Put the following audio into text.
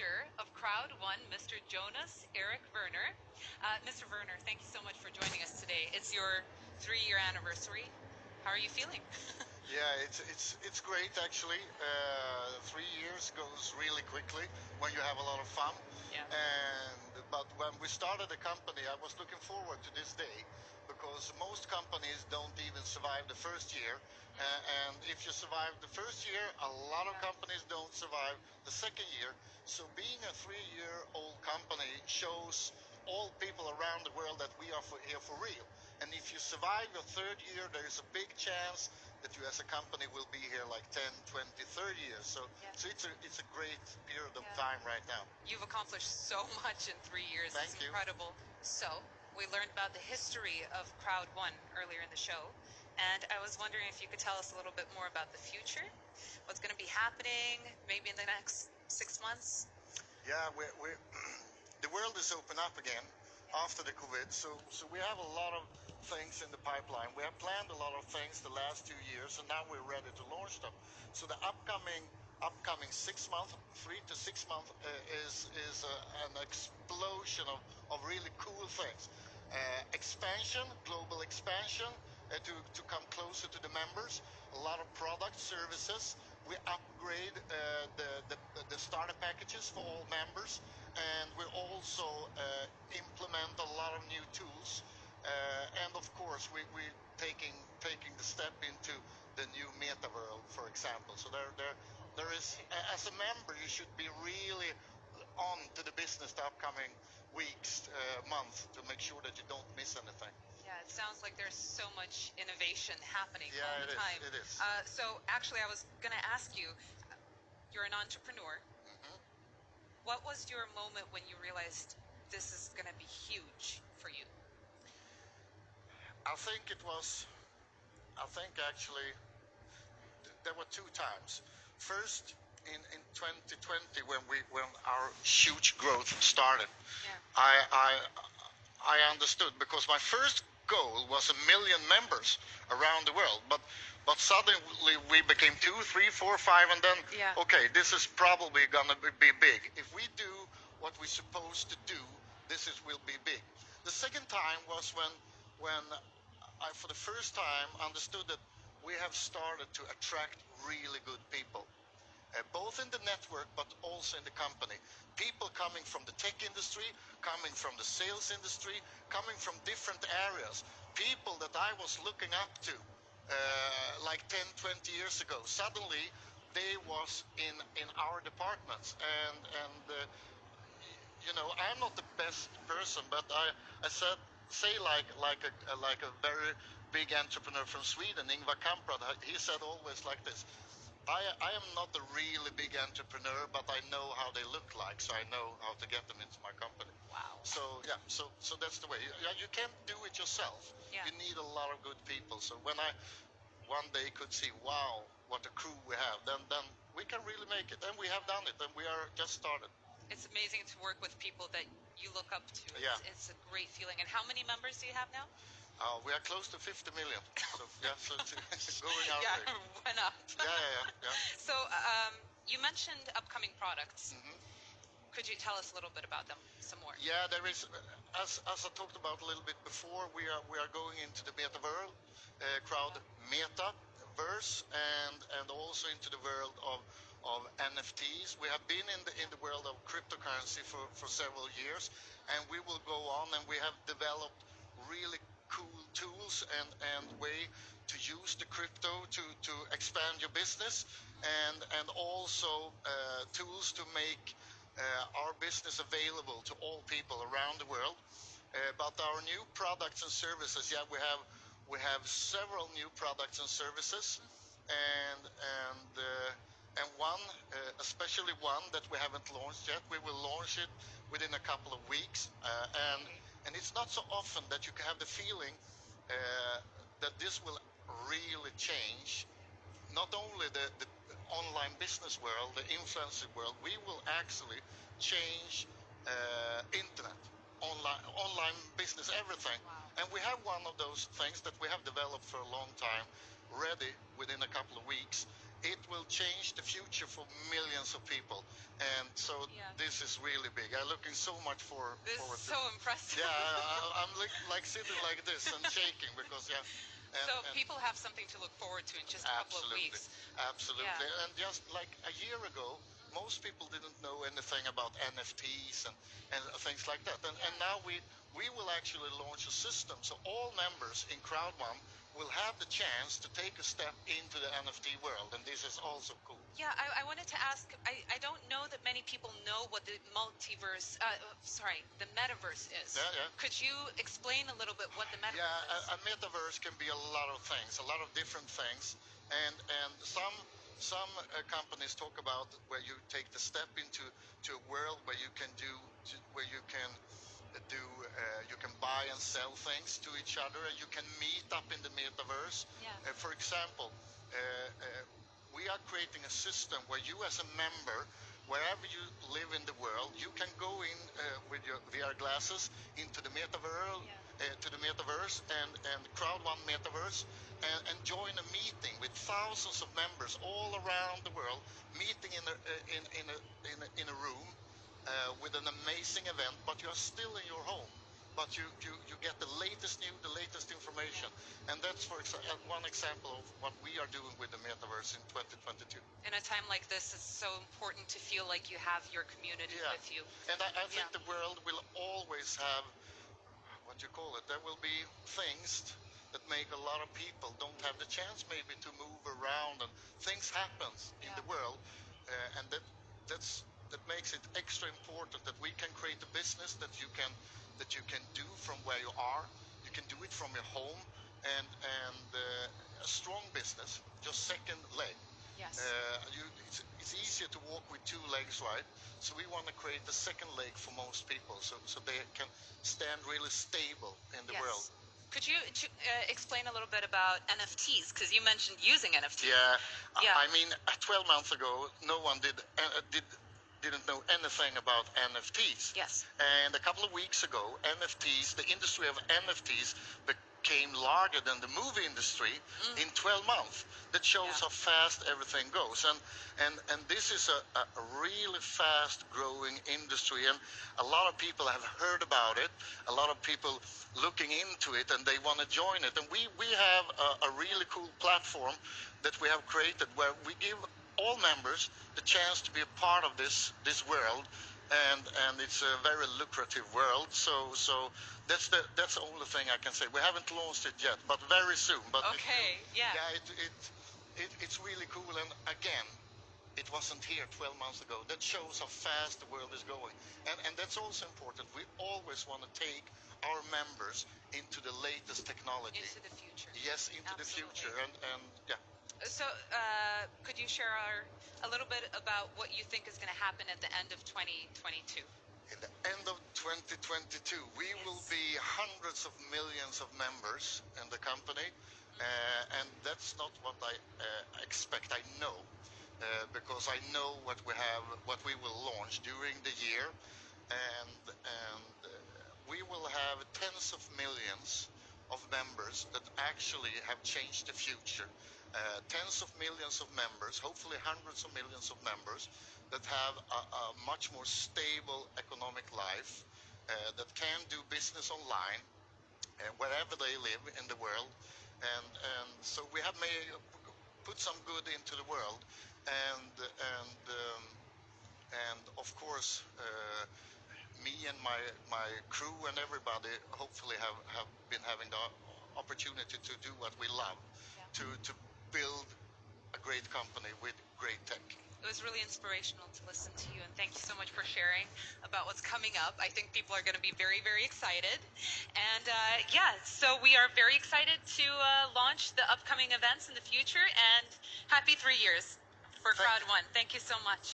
founder of CROWD1, Mr. Jonas Eric Werner. Mr. Werner, thank you so much for joining us today. It's your 3-year anniversary. How are you feeling? Yeah, it's great actually. 3 years goes really quickly when you have a lot of fun. Yeah. But when we started the company, I was looking forward to this day because most companies don't even survive the first year. And if you survive the first year, a lot of companies don't survive the second year. So being a 3-year-old company shows all people around the world that we are here for real. And if you survive your third year, there is a big chance that you as a company will be here like 10, 20, 30 years. So it's a great period of time right now. You've accomplished so much in 3 years. Thank It's you. incredible. So we learned about the history of CROWD1 earlier in the show. And I was wondering if you could tell us a little bit more about the future, what's going to be happening maybe in the next 6 months. Yeah, the world is open up again after the COVID, so we have a lot of things in the pipeline. We have planned a lot of things the last 2 years, and now we're ready to launch them. So the upcoming 6 months, 3 to 6 months, is an explosion of really cool things. Expansion, global expansion, to come closer to the members. A lot of product services. We upgrade the starter packages for all members, and we also implement a lot of new tools. And of course, we taking the step into the new meta world, for example. So there is, as a member, you should be really on to the business the upcoming weeks, month, to make sure that you don't miss anything. Yeah, it sounds like there's so much innovation happening all the time. It is. So actually, I was going to ask you, you're an entrepreneur. What was your moment when you realized this is going to be huge for you? I think actually there were 2 times. First, in 2020, when our huge growth started, I understood, because my first goal was 1 million members around the world, but suddenly we became 2, 3, 4, 5, and then okay, this is probably gonna be big. If we do what we're supposed to do, will be big. The second time was when I, for the first time, understood that we have started to attract really good people. Both in the network but also in the company. People coming from the tech industry, coming from the sales industry, coming from different areas. People that I was looking up to like 10, 20 years ago. Suddenly they was in our departments, and you know, I'm not the best person, but I say like a very big entrepreneur from Sweden, Ingvar Kamprad. He said always like this: I am not a really big entrepreneur, but I know how they look like, so I know how to get them into my company. Wow. So yeah, so that's the way. You can't do it yourself. Yeah. You need a lot of good people. So when I one day could see, wow, what a crew we have, then we can really make it, and we have done it, and we are just started. It's amazing to work with people that you look up to. It's a great feeling. And how many members do you have now? We are close to 50 million. So yeah, so it's going out there. Yeah, went up. Yeah. So you mentioned upcoming products. Could you tell us a little bit about them some more? Yeah, there is, as I talked about a little bit before, we are going into the meta world, crowd metaverse, and also into the world of NFTs. We have been in the world of cryptocurrency for several years, and we will go on, and we have developed really cool tools and way to use the crypto to expand your business, and also tools to make our business available to all people around the world. But our new products and services, we have several new products and services, and one, especially one that we haven't launched yet. We will launch it within a couple of weeks, and it's not so often that you can have the feeling that this will really change not only the online business world, the influencer world. We will actually change internet, online business, everything. Wow. And we have one of those things that we have developed for a long time, ready within a couple of weeks. it will change the future for millions of people. And so this is really big. I'm looking so much forward to it. This is so impressive. Yeah, I'm like sitting like this and shaking because, yeah. So people have something to look forward to in just a couple of weeks. Absolutely. And just like a year ago, most people didn't know anything about NFTs and things like that. And now we will actually launch a system. So all members in CROWD1 will have the chance to take a step into the NFT world. And this is also cool. Yeah, I wanted to ask, I don't know that many people know what the multiverse, the metaverse is. Yeah. Could you explain a little bit what the metaverse is? Yeah, a metaverse can be a lot of things, a lot of different things. And some companies talk about where you take the step into a world where you can you can buy and sell things to each other, and you can meet up in the metaverse. For example, we are creating a system where you as a member, wherever you live in the world, you can go in with your VR glasses into the metaverse and CROWD1 metaverse and join a meeting with thousands of members all around the world, meeting in a room with an amazing event, but you are still in your home. But you get the latest news, the latest information. And that's one example of what we are doing with the metaverse in 2022. In a time like this, it's so important to feel like you have your community with you. And I think the world will always have, what you call it, there will be things that make a lot of people don't have the chance maybe to move around, and things happen in the world, and that makes it extra important that we can create a business that you can do from where you are. You can do it from your home, and a strong business, just second leg. Yes. It's easier to walk with two legs, right? So we want to create the second leg for most people, so they can stand really stable in the world. Could you explain a little bit about NFTs? Because you mentioned using NFTs. Yeah. I mean, 12 months ago, no one didn't know anything about NFTs. Yes. And a couple of weeks ago, NFTs, the industry of NFTs became larger than the movie industry in 12 months. That shows how fast everything goes. And this is a really fast growing industry, and a lot of people have heard about it, a lot of people looking into it, and they want to join it. And we have a really cool platform that we have created where we give all members the chance to be a part of this world, and it's a very lucrative world. So that's the only thing I can say. We haven't launched it yet, but very soon. But it's really cool. And again, it wasn't here 12 months ago. That shows how fast the world is going, and that's also important. We always want to take our members into the latest technology, into the future. Yes, into the future, and yeah. So, could you share a little bit about what you think is going to happen at the end of 2022? In the end of 2022, we will be hundreds of millions of members in the company, and that's not what I expect. I know, because I know what we will launch during the year, and we will have tens of millions of members that actually have changed the future. Tens of millions of members, hopefully hundreds of millions of members that have a much more stable economic life, that can do business online wherever they live in the world. And so we have put some good into the world, and of course me and my crew and everybody hopefully have been having the opportunity to do what we love, to build a great company with great tech. It was really inspirational to listen to you, and thank you so much for sharing about what's coming up. I think people are going to be very, very excited. And so we are very excited to launch the upcoming events in the future, and happy 3 years for CROWD1. Thank you so much.